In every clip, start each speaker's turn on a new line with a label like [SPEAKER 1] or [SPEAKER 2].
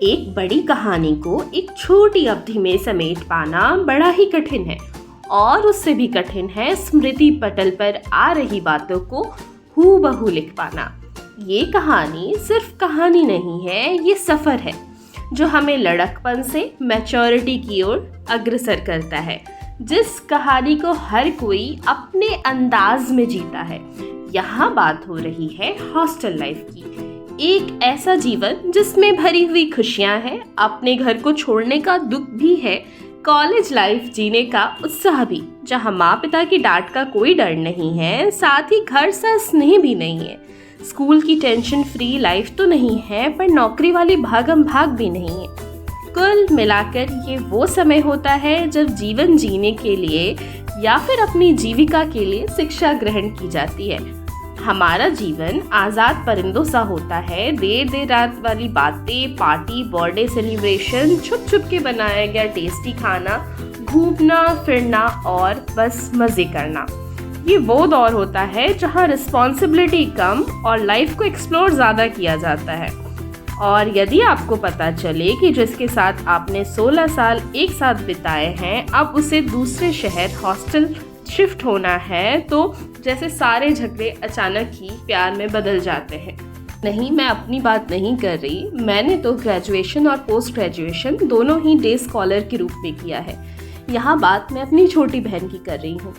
[SPEAKER 1] एक बड़ी कहानी को एक छोटी अवधि में समेट पाना बड़ा ही कठिन है और उससे भी कठिन है स्मृति पटल पर आ रही बातों को हूबहू लिख पाना। ये कहानी सिर्फ कहानी नहीं है, ये सफ़र है जो हमें लड़कपन से मैच्योरिटी की ओर अग्रसर करता है। जिस कहानी को हर कोई अपने अंदाज में जीता है। यहाँ बात हो रही है हॉस्टल लाइफ की, एक ऐसा जीवन जिसमें भरी हुई खुशियाँ हैं, अपने घर को छोड़ने का दुख भी है, कॉलेज लाइफ जीने का उत्साह भी, जहाँ माँ पिता की डांट का कोई डर नहीं है, साथ ही घर सा स्नेह भी नहीं है। स्कूल की टेंशन फ्री लाइफ तो नहीं है, पर नौकरी वाली भागम भाग भी नहीं है। कुल मिलाकर ये वो समय होता है जब जीवन जीने के लिए या फिर अपनी जीविका के लिए शिक्षा ग्रहण की जाती है। हमारा जीवन आज़ाद परिंदों सा होता है। देर रात वाली बातें, पार्टी, बर्थडे सेलिब्रेशन, छुप छुप के बनाया गया टेस्टी खाना, घूमना फिरना और बस मज़े करना। ये वो दौर होता है जहाँ रिस्पॉन्सिबिलिटी कम और लाइफ को एक्सप्लोर ज़्यादा किया जाता है। और यदि आपको पता चले कि जिसके साथ आपने 16 साल एक साथ बिताए हैं, अब उसे दूसरे शहर हॉस्टल शिफ्ट होना है, तो जैसे सारे झगड़े अचानक ही प्यार में बदल जाते हैं। नहीं, मैं अपनी बात नहीं कर रही। मैंने तो ग्रेजुएशन और पोस्ट ग्रेजुएशन दोनों ही डे स्कॉलर के रूप में किया है। यहाँ बात मैं अपनी छोटी बहन की कर रही हूँ।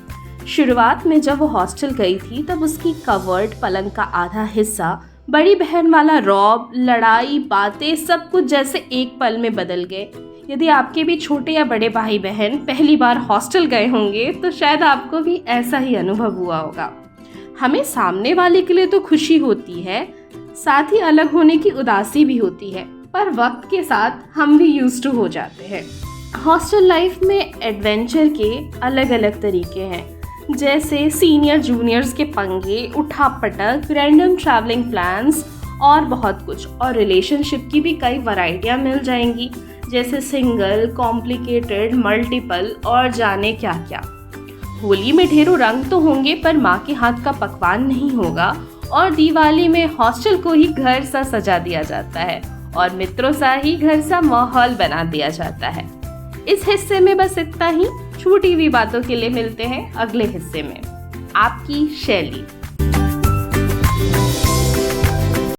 [SPEAKER 1] शुरुआत में जब वो हॉस्टल गई थी तब उसकी कवर्ड पलंग का आधा हिस्सा, बड़ी बहन वाला रौब, लड़ाई, बातें, सब कुछ जैसे एक पल में बदल गए। यदि आपके भी छोटे या बड़े भाई बहन पहली बार हॉस्टल गए होंगे तो शायद आपको भी ऐसा ही अनुभव हुआ होगा। हमें सामने वाले के लिए तो खुशी होती है, साथ ही अलग होने की उदासी भी होती है, पर वक्त के साथ हम भी यूज्ड टू हो जाते हैं। हॉस्टल लाइफ में एडवेंचर के अलग अलग तरीके हैं, जैसे सीनियर जूनियर्स के पंगे, उठापटक, रैंडम ट्रैवलिंग प्लान्स और बहुत कुछ। और रिलेशनशिप की भी कई वैरायटियाँ मिल जाएंगी, जैसे सिंगल, कॉम्प्लिकेटेड, मल्टीपल और जाने क्या क्या। होली में ढेरों रंग तो होंगे पर माँ के हाथ का पकवान नहीं होगा, और दिवाली में हॉस्टल को ही घर सा सजा दिया जाता है और मित्रों सा ही घर सा माहौल बना दिया जाता है। इस हिस्से में बस इतना ही। छूटी हुई बातों के लिए मिलते हैं अगले हिस्से में। आपकी शैली।